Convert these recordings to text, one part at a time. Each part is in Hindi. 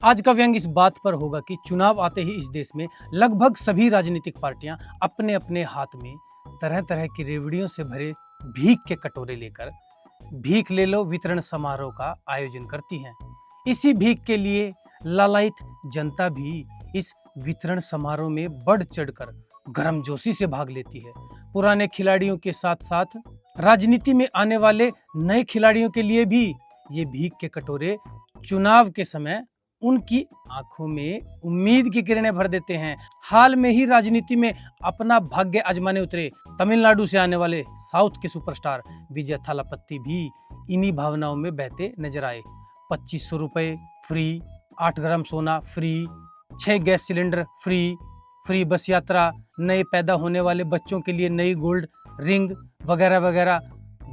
आज का व्यंग इस बात पर होगा कि चुनाव आते ही इस देश में लगभग सभी राजनीतिक पार्टियां अपने अपने हाथ में तरह तरह की रेवड़ियों से भरे भीख के कटोरे लेकर भीख ले लो वितरण समारोह का आयोजन करती हैं। इसी भीख के लिए लालायित जनता भी इस वितरण समारोह में बढ़ चढ़कर गर्मजोशी से भाग लेती है। पुराने खिलाड़ियों के साथ साथ राजनीति में आने वाले नए खिलाड़ियों के लिए भी ये भीख के कटोरे चुनाव के समय उनकी आंखों में उम्मीद की किरणें भर देते हैं। हाल में ही राजनीति में अपना भाग्य आजमाने उतरे तमिलनाडु से आने वाले साउथ के सुपरस्टार विजय थालापति भी इन्हीं भावनाओं में बहते नजर आए। 2500 रुपए फ्री, 8 ग्राम सोना free, 6 gas cylinder free, free बस यात्रा, नए पैदा होने वाले बच्चों के लिए नई गोल्ड रिंग वगैरह वगैरह।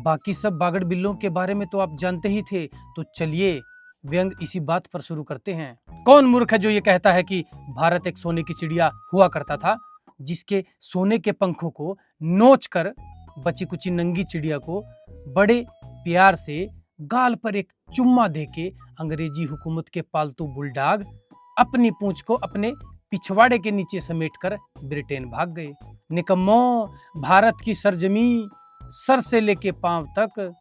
बाकी सब बागड़ बिल्लों के बारे में तो आप जानते ही थे। तो चलिए व्यंग इसी बात पर शुरू करते हैं। कौन मूर्ख है जो ये कहता है कि भारत एक सोने की चिड़िया हुआ करता था, जिसके सोने के पंखों को नोच कर बची कुची नंगी चिड़िया को बड़े प्यार से गाल पर एक चुम्मा देके अंग्रेजी हुकूमत के पालतू बुलडॉग अपनी पूंछ को अपने पिछवाड़े के नीचे समेटकर ब्रिटेन भाग गए। निकम्मो, भारत की सरजमी सर से लेके पांव तक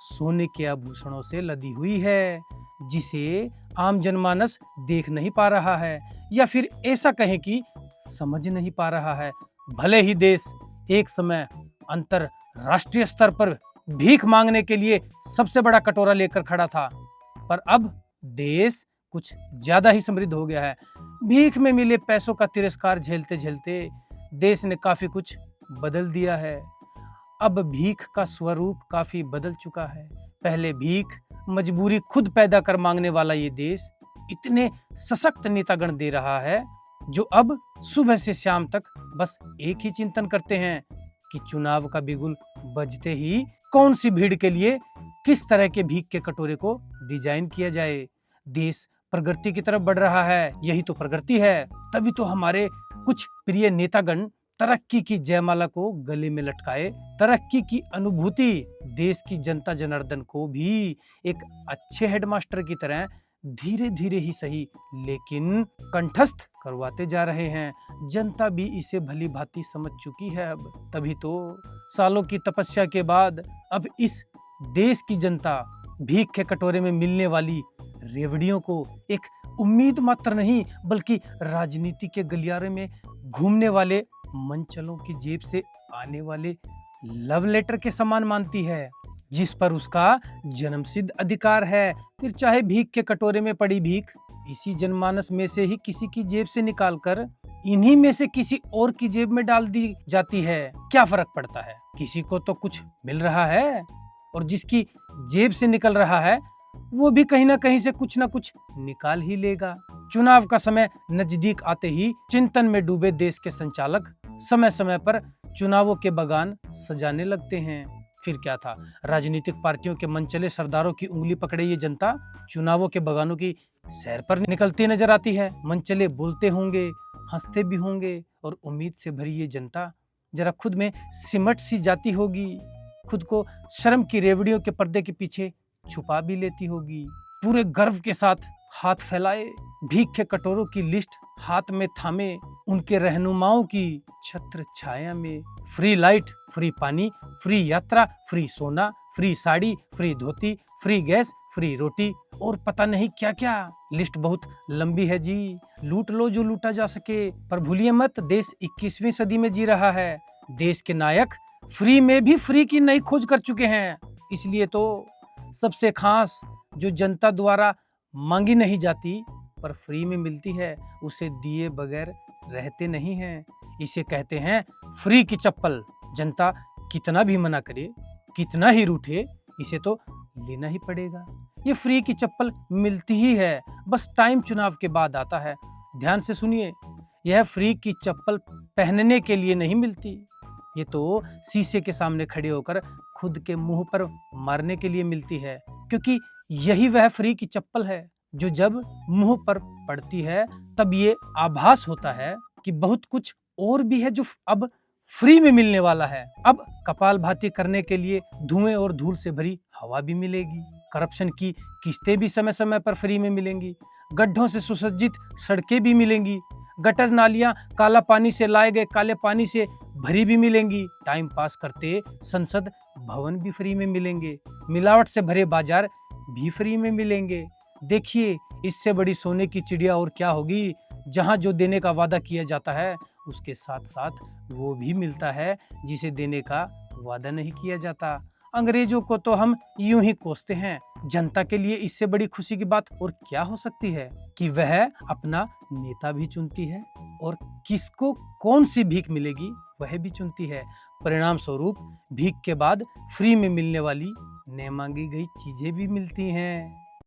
सोने के आभूषणों से लदी हुई है, जिसे आम जनमानस देख नहीं पा रहा है, या फिर ऐसा कहें कि समझ नहीं पा रहा है। भले ही देश एक समय अंतरराष्ट्रीय स्तर पर भीख मांगने के लिए सबसे बड़ा कटोरा लेकर खड़ा था, पर अब देश कुछ ज्यादा ही समृद्ध हो गया है। भीख में मिले पैसों का तिरस्कार झेलते झेलते देश ने काफी कुछ बदल दिया है। अब भीख का स्वरूप काफी बदल चुका है। पहले भीख मजबूरी खुद पैदा कर मांगने वाला ये देश इतने सशक्त नेतागण दे रहा है, जो अब सुबह से शाम तक बस एक ही चिंतन करते हैं कि चुनाव का बिगुल बजते ही कौन सी भीड़ के लिए किस तरह के भीख के कटोरे को डिजाइन किया जाए। देश प्रगति की तरफ बढ़ रहा है, यही तो प्रगति है। तभी तो हमारे कुछ प्रिय नेतागण तरक्की की जयमाला को गले में लटकाए तरक्की की अनुभूति देश की जनता जनार्दन को भी एक अच्छे हेडमास्टर की तरह धीरे धीरे ही सही लेकिन कंठस्थ करवाते जा रहे हैं। जनता भी इसे भली भांति समझ चुकी है अब। तभी तो सालों की तपस्या के बाद अब इस देश की जनता भीख के कटोरे में मिलने वाली रेवड़ियों को एक उम्मीद मात्र नहीं, बल्कि राजनीति के गलियारे में घूमने वाले मंचलों की जेब से आने वाले लव लेटर के समान मानती है, जिस पर उसका जन्मसिद्ध अधिकार है। फिर चाहे भीख के कटोरे में पड़ी भीख इसी जनमानस में से ही किसी की जेब से निकालकर इन्हीं में से किसी और की जेब में डाल दी जाती है, क्या फर्क पड़ता है। किसी को तो कुछ मिल रहा है, और जिसकी जेब से निकल रहा है वो भी कहीं ना कहीं से कुछ ना कुछ निकाल ही लेगा। चुनाव का समय नजदीक आते ही चिंतन में डूबे देश के संचालक समय समय पर चुनावों के बगान सजाने लगते हैं। फिर क्या था, राजनीतिक पार्टियों के मनचले सरदारों की उंगली पकड़े ये जनता चुनावों के बगानों की सैर पर निकलती नजर आती है। मनचले बोलते होंगे, हंसते भी होंगे, और उम्मीद से भरी ये जनता जरा खुद में सिमट सी जाती होगी, खुद को शर्म की रेवड़ियों के पर्दे के पीछे छुपा भी लेती होगी। पूरे गर्व के साथ हाथ फैलाए भीख के कटोरों की लिस्ट हाथ में थामे उनके रहनुमाओं की छत्र छाया में फ्री लाइट, फ्री पानी, फ्री यात्रा, फ्री सोना, फ्री साड़ी, फ्री धोती, फ्री गैस, फ्री रोटी और पता नहीं क्या क्या। लिस्ट बहुत लंबी है जी। लूट लो जो लूटा जा सके, पर भूलिए मत देश 21वीं सदी में जी रहा है। देश के नायक फ्री में भी फ्री की नई खोज कर चुके हैं। इसलिए तो सबसे खास जो जनता द्वारा मांगी नहीं जाती पर फ्री में मिलती है, उसे दिए बगैर रहते नहीं हैं। इसे कहते हैं फ्री की चप्पल। जनता कितना भी मना करे, कितना ही रूठे, इसे तो लेना ही पड़ेगा। ये फ्री की चप्पल मिलती ही है, बस टाइम चुनाव के बाद आता है। ध्यान से सुनिए, यह फ्री की चप्पल पहनने के लिए नहीं मिलती, ये तो शीशे के सामने खड़े होकर खुद के मुंह पर मारने के लिए मिलती है। क्योंकि यही वह फ्री की चप्पल है जो जब मुंह पर पड़ती है तब ये आभास होता है कि बहुत कुछ और भी है जो अब फ्री में मिलने वाला है। अब कपालभाति करने के लिए धुएं और धूल से भरी हवा भी मिलेगी। करप्शन की किस्तें भी समय समय पर फ्री में मिलेंगी। गड्ढों से सुसज्जित सड़कें भी मिलेंगी। गटर नालियां काला पानी से लाए गए काले पानी से भरी भी मिलेंगी। टाइम पास करते संसद भवन भी फ्री में मिलेंगे। मिलावट से भरे बाजार भी फ्री में मिलेंगे। देखिए, इससे बड़ी सोने की चिड़िया और क्या होगी, जहां जो देने का वादा किया जाता है उसके साथ साथ वो भी मिलता है जिसे देने का वादा नहीं किया जाता। अंग्रेजों को तो हम यूं ही कोसते हैं। जनता के लिए इससे बड़ी खुशी की बात और क्या हो सकती है कि वह अपना नेता भी चुनती है और किसको कौन सी भीख मिलेगी वह भी चुनती है। परिणाम स्वरूप भीख के बाद फ्री में मिलने वाली न मांगी गई चीजें भी मिलती हैं।